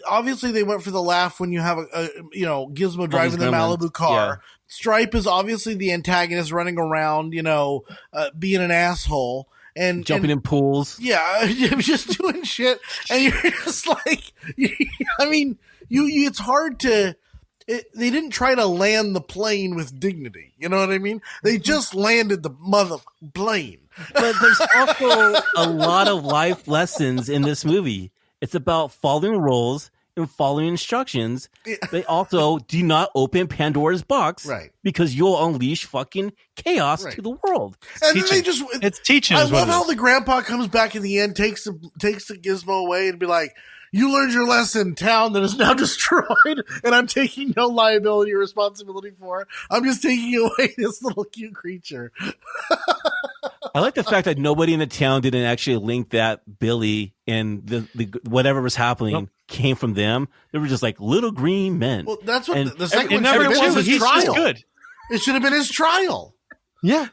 obviously they went for the laugh when you have a Gizmo driving the Malibu car. Yeah. Stripe is obviously the antagonist running around, being an asshole and jumping in pools. Yeah, just doing shit, and you're just like, it's hard to. They didn't try to land the plane with dignity. You know what I mean? They just landed the mother plane. But there's also a lot of life lessons in this movie. It's about following rules and following instructions. They also do not open Pandora's box, right? Because you'll unleash fucking chaos to the world. And then it's teaching. I love how the grandpa comes back in the end, takes the Gizmo away, and be like, "You learned your lesson, town that is now destroyed, and I'm taking no liability or responsibility for it. I'm just taking away this little cute creature." I like the fact that nobody in the town didn't actually link that Billy and the whatever was happening came from them. They were just like little green men. Well, that's what and the second one was his trial. Good. It should have been his trial. Yeah.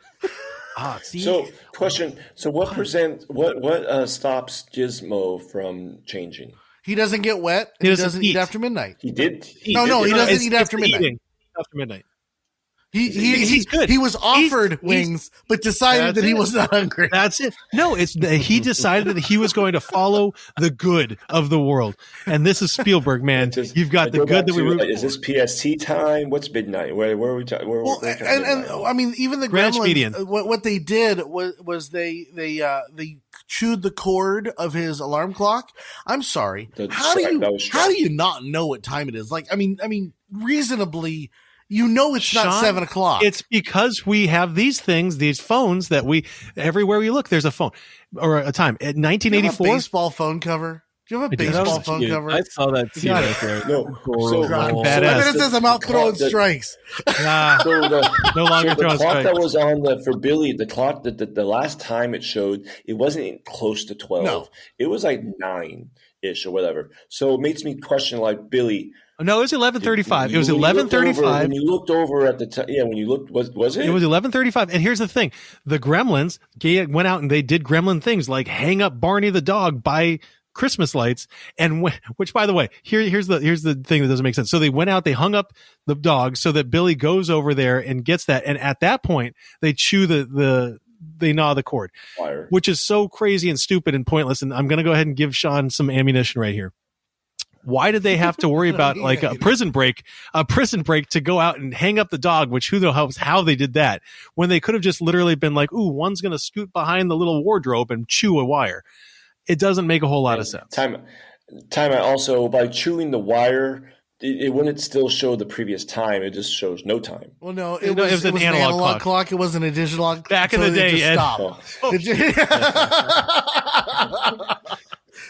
So, question. So, what stops Gizmo from changing? He doesn't get wet. He doesn't eat after midnight. He did. He doesn't eat after midnight. After midnight. He's good. He was offered wings, but decided that he was not hungry. That's it. No, he decided that he was going to follow the good of the world. And this is Spielberg, man. You've got the good that we root for. Is this PST time? What's midnight? Where are we talking? Well, and I mean, even the Gremlins, what they did was they chewed the cord of his alarm clock. I'm sorry. How do you not know what time it is? Like, I mean, reasonably. It's Sean, not 7 o'clock. It's because we have these things, these phones that everywhere we look, there's a phone or a time. At 1984, baseball phone cover. Do you have a baseball phone cover? I saw that too. Right there. No, badass. It says I'm out throwing strikes. No longer throwing strikes. The clock that was on for Billy, the clock that the last time it showed, it wasn't close to 12. No. It was like 9-ish or whatever. So it makes me question, like, Billy. No, it was 11:35. It was 11:35. When you looked over at the time, when you looked, was it? It was 11:35. And here's the thing: the Gremlins went out and they did Gremlin things like hang up Barney the dog by Christmas lights, and which, by the way, here's the thing that doesn't make sense. So they went out, they hung up the dog so that Billy goes over there and gets that, and at that point they chew they gnaw the cord, which is so crazy and stupid and pointless. And I'm going to go ahead and give Sean some ammunition right here. Why did they have to worry about like a prison break to go out and hang up the dog, which who knows how they did that, when they could have just literally been like, ooh, one's going to scoot behind the little wardrobe and chew a wire. It doesn't make a whole lot of sense. Time. Also, by chewing the wire, it wouldn't still show the previous time. It just shows no time. Well, no, it was an analog clock. It wasn't a digital clock. Back in the day, Ed. Oh.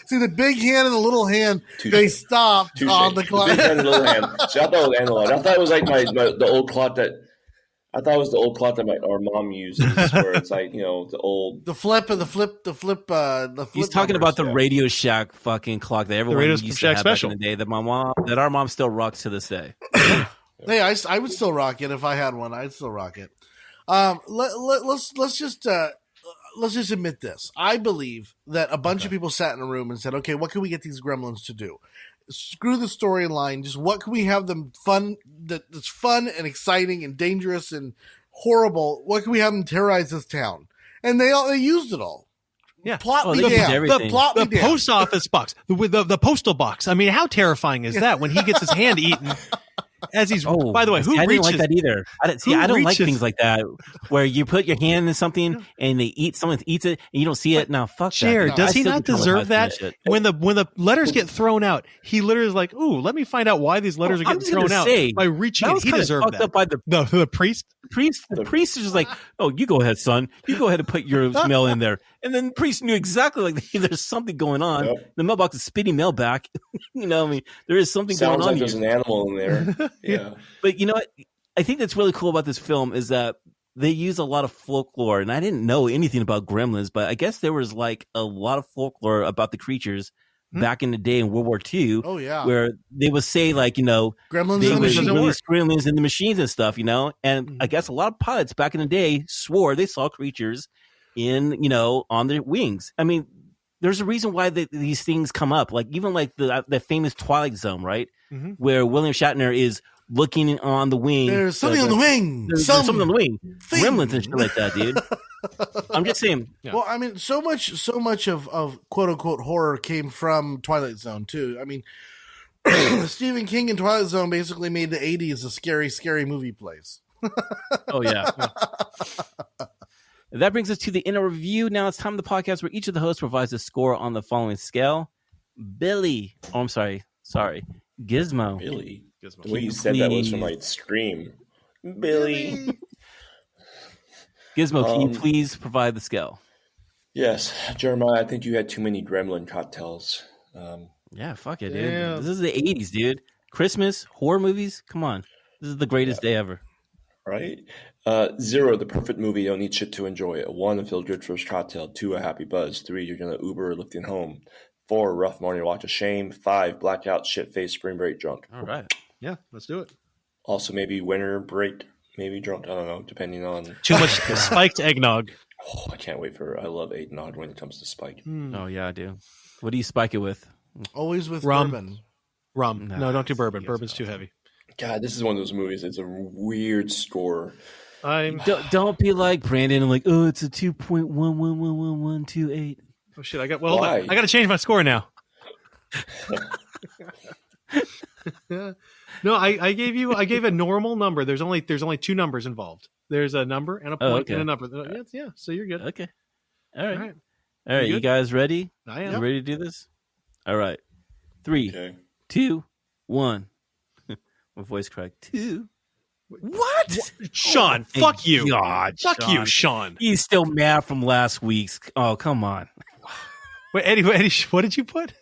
See, the big hand and the little hand, they stopped on the clock. The big hand and the little hand. See, I thought it was analog. I thought it was like the old clock that our mom uses, where it's like, the old the flip. He's talking about the Radio Shack fucking clock that everyone used to have special. back in the day that our mom still rocks to this day. Hey, I would still rock it if I had one. I'd still rock it. Let's just let's just admit this. I believe that a bunch of people sat in a room and said, okay, what can we get these gremlins to do? Screw the storyline. Just what can we have them fun, that's fun and exciting and dangerous and horrible? What can we have them terrorize this town? And they used it all. Yeah. Plot me down. The post office box, the postal box. I mean, how terrifying is that when he gets his hand eaten? As he's, by the way, who I reaches? didn't like that either. I don't like things like that where you put your hand in something and they eat, someone eats it and you don't see it. Now, fuck Cher, that. does he not deserve that? When the letters get thrown out, he literally is like, "Ooh, let me find out why these letters are getting thrown out by reaching." It. He deserved that. Up by the priest. The priest is just like, "Oh, you go ahead, son. You go ahead and put your mail in there." And then the priest knew exactly like there's something going on. Yep. The mailbox is spitting mail back. You know, I mean, there is something going on. Sounds like there's an animal in there. Yeah. But you know what? I think that's really cool about this film is that they use a lot of folklore, and I didn't know anything about gremlins, but I guess there was like a lot of folklore about the creatures back in the day in World War II. Oh yeah, where they would say like, you know, gremlins they and would release gremlins in the machines and stuff, you know. And I guess a lot of pilots back in the day swore they saw creatures in, you know, on their wings. I mean, there's a reason why these things come up, like even like the famous Twilight Zone, right, where William Shatner is looking on the wing. There's something on the wing. There's something on the wing. Gremlins and shit like that, dude. I'm just saying. Yeah. Well, I mean, so much of quote unquote horror came from Twilight Zone too. I mean, Stephen King and Twilight Zone basically made the 80s a scary, scary movie place. Oh yeah. That brings us to the inner review. Now it's time of the podcast where each of the hosts provides a score on the following scale. Billy. Oh, I'm sorry. Gizmo. Billy. Gizmo. The way you said that was from like Scream. Billy. Gizmo, can you please provide the scale? Yes. Jeremiah, I think you had too many Gremlin cocktails. Yeah, fuck it, dude. Yeah. This is the 80s, dude. Christmas, horror movies. Come on. This is the greatest day ever. Right? 0, the perfect movie. You don't need shit to enjoy it. 1, a feel-good first cocktail. 2, a happy buzz. 3, you're going to Uber or Lyft home. 4, rough morning walk to shame. 5, blackout, shit-faced, spring break drunk. All right. Yeah, let's do it. Also, maybe winter break, maybe drunk. I don't know, depending on... Too much spiked eggnog. Oh, I can't wait I love eggnog when it comes to spike. Oh, yeah, I do. What do you spike it with? Always with rum. Bourbon. Rum. No, don't do bourbon. Bourbon's too heavy. God, this is one of those movies. It's a weird score. Don't be like Brandon and like, oh, it's a 2.111128. Oh shit! I got to change my score now. No, I gave a normal number. There's only 2 numbers involved. There's a number and a point and a number. Yeah, so you're good. Okay. All right. You guys ready? I am. You ready to do this? All right. 3, 2, 1. My voice cracked. 2. What? Sean, fuck you. God, fuck you, Sean. He's still mad from last week's. Oh, come on. Wait, Eddie, what did you put?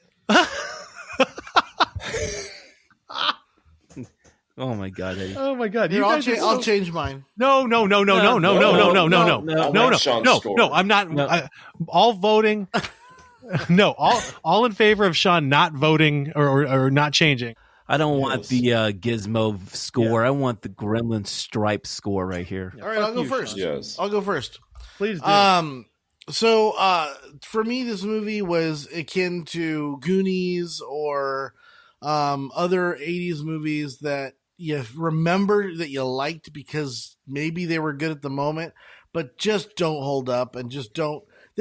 Oh my God, Eddie. Oh my God. Here, I'll change mine. No. I'm not. All voting. No, all in favor of Sean not voting or not changing. I don't want the Gizmo score. I want the Gremlin stripe score right here. All right, I'll go first. Yes. I'll go first. Please do. So for me, this movie was akin to Goonies or other 80s movies that you remember that you liked because maybe they were good at the moment, but just don't hold up and they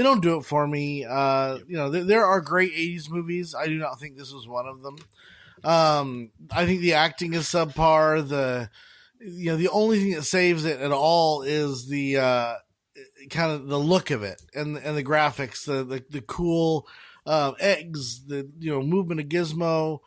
don't do it for me. There are great 80s movies. I do not think this was one of them. I think the acting is subpar. The only thing that saves it at all is the kind of the look of it and the graphics, the cool eggs, the movement of Gizmo.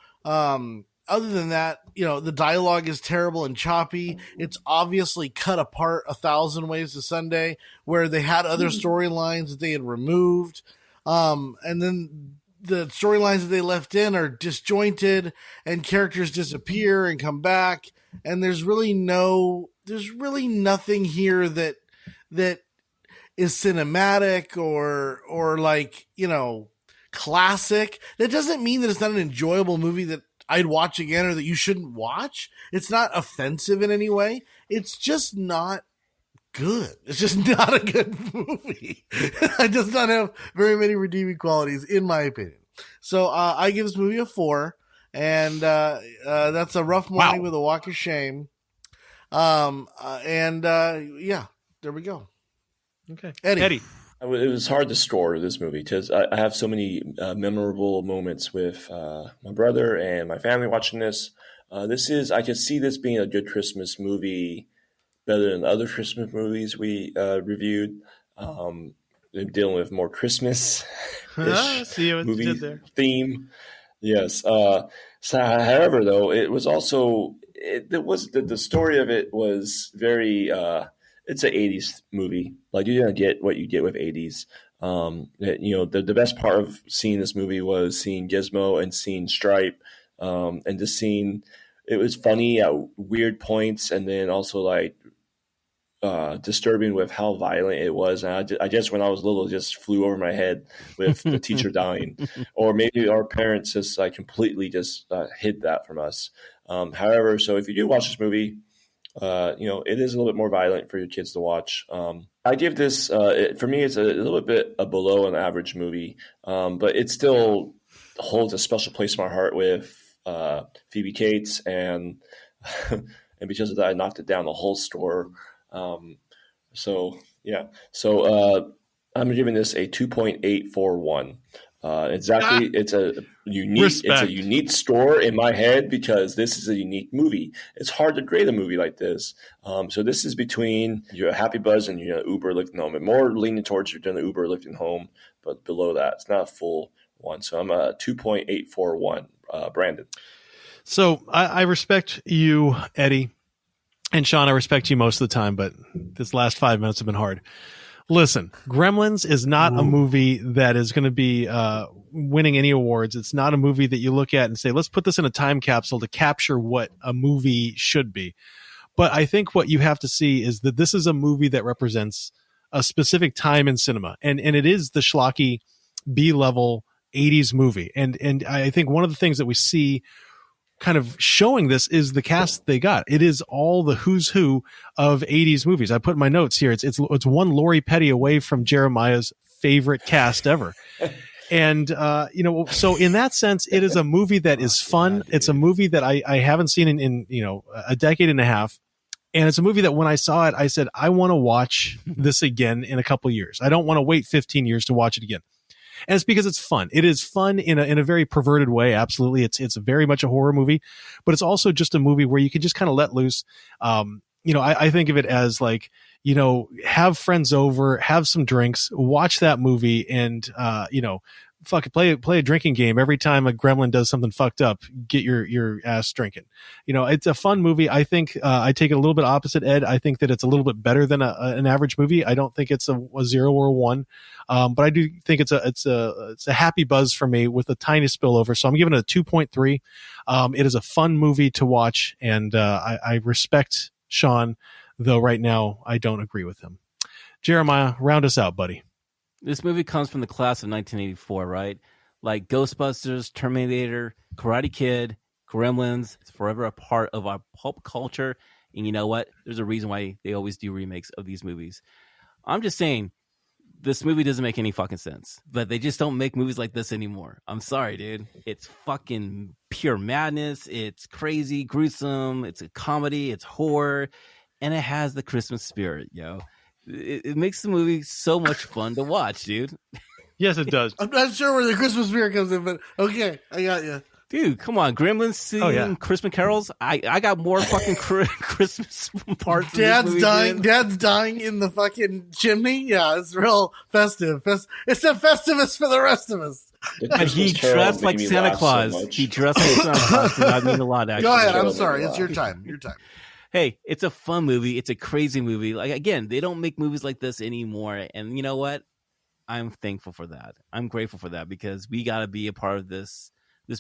Other than that, the dialogue is terrible and choppy. It's obviously cut apart 1,000 Ways to Sunday, where they had other storylines that they had removed, and then the storylines that they left in are disjointed, and characters disappear and come back, and there's really nothing here that is cinematic or like classic. That doesn't mean that it's not an enjoyable movie that I'd watch again or that you shouldn't watch. It's not offensive in any way. It's just not good. It's just not a good movie. It does not have very many redeeming qualities, in my opinion. So I give this movie a 4, and that's a rough morning with a walk of shame. Yeah, there we go. Okay, Eddie. It was hard to score this movie because I have so many memorable moments with my brother and my family watching this. I could see this being a good Christmas movie, better than other Christmas movies we reviewed. Dealing with more Christmas see what movie you did there. theme. Yes. However, though, it was also the story of it was very. It's an 80s movie. Like, you're going to get what you get with 80s. The best part of seeing this movie was seeing Gizmo and seeing Stripe, and just seeing it was funny at weird points, and then also like disturbing with how violent it was. And I guess when I was little, it just flew over my head with the teacher dying, or maybe our parents just like completely just hid that from us. However, so if you do watch this movie, it is a little bit more violent for your kids to watch. I give this, for me, it's a little bit below an average movie, but it still holds a special place in my heart with Phoebe Cates, and because of that, I knocked it down the whole store. So I'm giving this a 2.841. Exactly. It's a unique score in my head because this is a unique movie. It's hard to grade a movie like this. So this is between your Happy Buzz and your Uber lifting home, and more leaning towards you're doing the Uber lifting home, but below that, it's not a full one. So I'm a 2.841, Brandon. So I respect you, Eddie, and Sean. I respect you most of the time, but this last 5 minutes have been hard. Listen, Gremlins is not a movie that is going to be winning any awards. It's not a movie that you look at and say, let's put this in a time capsule to capture what a movie should be. But I think what you have to see is that this is a movie that represents a specific time in cinema. And it is the schlocky B-level 80s movie. And I think one of the things that we see kind of showing this is the cast they got. It is all the who's who of 80s movies. I put in my notes here. It's one Lori Petty away from Jeremiah's favorite cast ever. And, so in that sense, it is a movie that is fun. It's a movie that I haven't seen in a decade and a half. And it's a movie that when I saw it, I said, I want to watch this again in a couple of years. I don't want to wait 15 years to watch it again. And it's because it's fun. It is fun in a very perverted way. Absolutely. It's very much a horror movie, but it's also just a movie where you can just kind of let loose. I think of it as like, have friends over, have some drinks, watch that movie, and, play a drinking game. Every time a gremlin does something fucked up, get your ass drinking. It's a fun movie. I think I take it a little bit opposite, Ed. I think that it's a little bit better than an average movie. I don't think it's a 0 or a 1, but I do think it's a happy buzz for me with a tiny spillover. So I'm giving it a 2.3. It is a fun movie to watch, and I respect Sean, though right now I don't agree with him. Jeremiah, round us out, buddy. This movie comes from the class of 1984, right? Like Ghostbusters, Terminator, Karate Kid, Gremlins. It's forever a part of our pop culture. And you know what? There's a reason why they always do remakes of these movies. I'm just saying, this movie doesn't make any fucking sense. But they just don't make movies like this anymore. I'm sorry, dude. It's fucking pure madness. It's crazy, gruesome. It's a comedy. It's horror. And it has the Christmas spirit, yo. It makes the movie so much fun to watch, dude. Yes, it does. I'm not sure where the Christmas spirit comes in, but okay, I got you. Dude, come on. Gremlins singing Christmas carols. I got more fucking Christmas parts. Dad's dying in the fucking chimney. Yeah, it's real festive. It's a Festivus for the rest of us. And he dressed like Santa Claus. He dressed like Santa Claus. I mean a lot, actually. Go ahead. I'm sorry. It's your time. Hey, it's a fun movie. It's a crazy movie. Like, again, they don't make movies like this anymore. And you know what? I'm thankful for that. I'm grateful for that because we got to be a part of this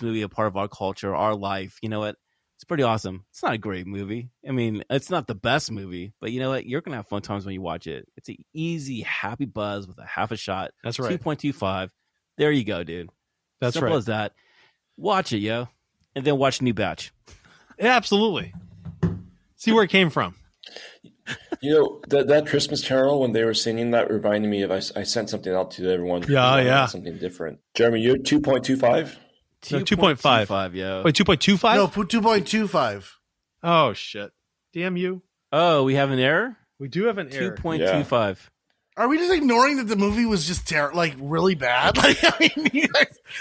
movie, a part of our culture, our life. You know what? It's pretty awesome. It's not a great movie. I mean, it's not the best movie, but you know what? You're going to have fun times when you watch it. It's an easy, happy buzz with a half a shot. That's right. 2.25. There you go, dude. That's Simple right. as that. Watch it, yo. And then watch New Batch. Yeah, absolutely. See where it came from. You know, that Christmas Carol, when they were singing that, reminded me of, I sent something out to everyone. Yeah. Something different. Jeremy, you're 2.25? No, 2.5. Yeah. Wait, 2.25? No, 2.25. Oh, shit. Damn you. Oh, we have an error? We do have an error. 2.25. Are we just ignoring that the movie was just really bad? Like, I mean,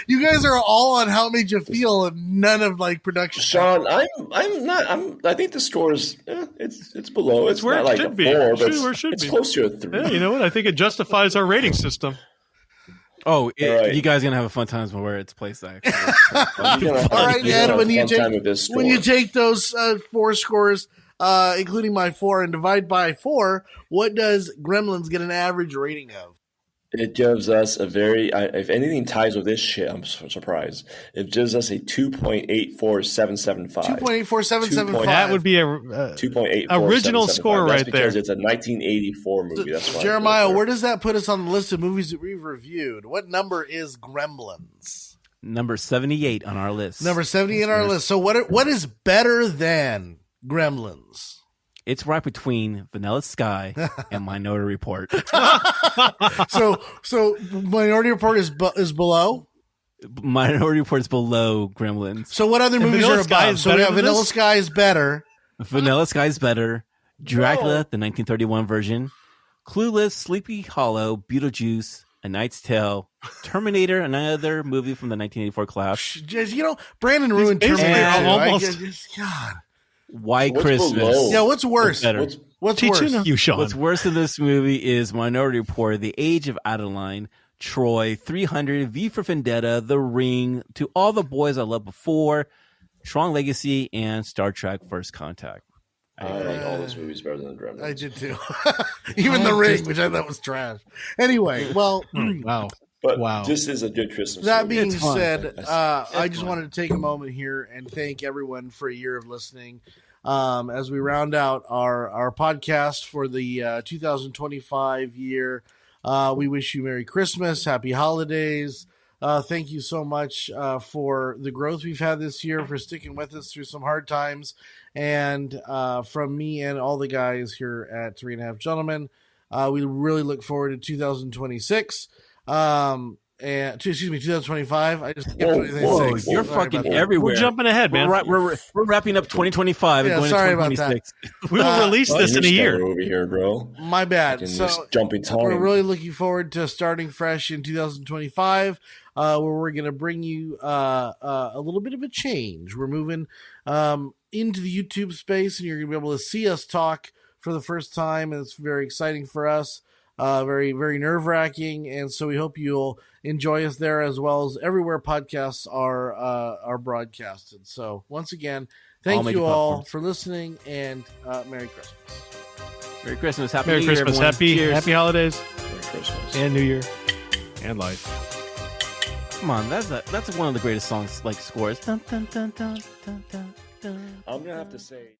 you guys are all on how it made you feel, and none of like production. Sean, I'm not. I think the score is it's below. It's where not it like should a be. 4, but Where it should it's be. close to a 3. Yeah, you know what? I think it justifies our rating system. Oh, right. You guys are going to have a fun time where it's placed, actually. All right, Ed, when you take those 4 scores, including my 4, and divide by 4, what does Gremlins get an average rating of? It gives us a very, if anything ties with this shit, I'm surprised. It gives us a 2.84775. 2.84775. That would be a 2.8 original score right there. Because it's a 1984 movie. That's why. Jeremiah, where does that put us on the list of movies that we've reviewed? What number is Gremlins? Number 78 on our list. Number 70 on our list. So what is better than Gremlins? It's right between Vanilla Sky and Minority Report. So Minority Report is below? Minority Report is below Gremlins. So what other movies Vanilla are Sky above? is So we better have than Vanilla this? Sky is better. Vanilla Sky is better. Dracula, the 1931 version. Clueless, Sleepy Hollow, Beetlejuice, A Knight's Tale, Terminator, another movie from the 1984 class. You know, Brandon ruined basically Terminator. almost- God. White What's Christmas. below? Yeah, what's worse? better? What's Teach worse? you, Sean. What's worse than this movie is Minority Report, The Age of Adeline, Troy, 300, V for Vendetta, The Ring, To All the Boys I Loved Before, Tron Legacy, and Star Trek First Contact. I like all those movies better than Gremlins. I did too. Even The Ring, which I thought was trash. Anyway, well, Wow. But Wow. this is a good Christmas that movie. being It's fun. said, I just fun. wanted to take a moment here and thank everyone for a year of listening. As we round out our podcast for the 2025 year, we wish you Merry Christmas, Happy Holidays. Thank you so much for the growth we've had this year, for sticking with us through some hard times. And from me and all the guys here at 3.5 Gentlemen, we really look forward to 2026. And 2025. I just skipped 2026. You're Sorry fucking about that. everywhere. We're jumping ahead, man. We're wrapping up 2025 Yeah, and going sorry to about 2026. We will release this in a year. over here, bro. My bad. In So this jumping time. we're really looking forward to starting fresh in 2025, where we're going to bring you a little bit of a change. We're moving into the YouTube space, and you're going to be able to see us talk for the first time, and it's very exciting for us. Very, very nerve-wracking, and so we hope you'll enjoy us there as well as everywhere podcasts are broadcasted. So once again, thank you all for listening, and Merry Christmas. Merry Christmas. Happy Merry New Year, Christmas. everyone. Happy Cheers. Happy holidays Merry Christmas. and New Year and life. Come on, that's one of the greatest songs, like scores. Dun, dun, dun, dun, dun, dun, dun. I'm going to have to say...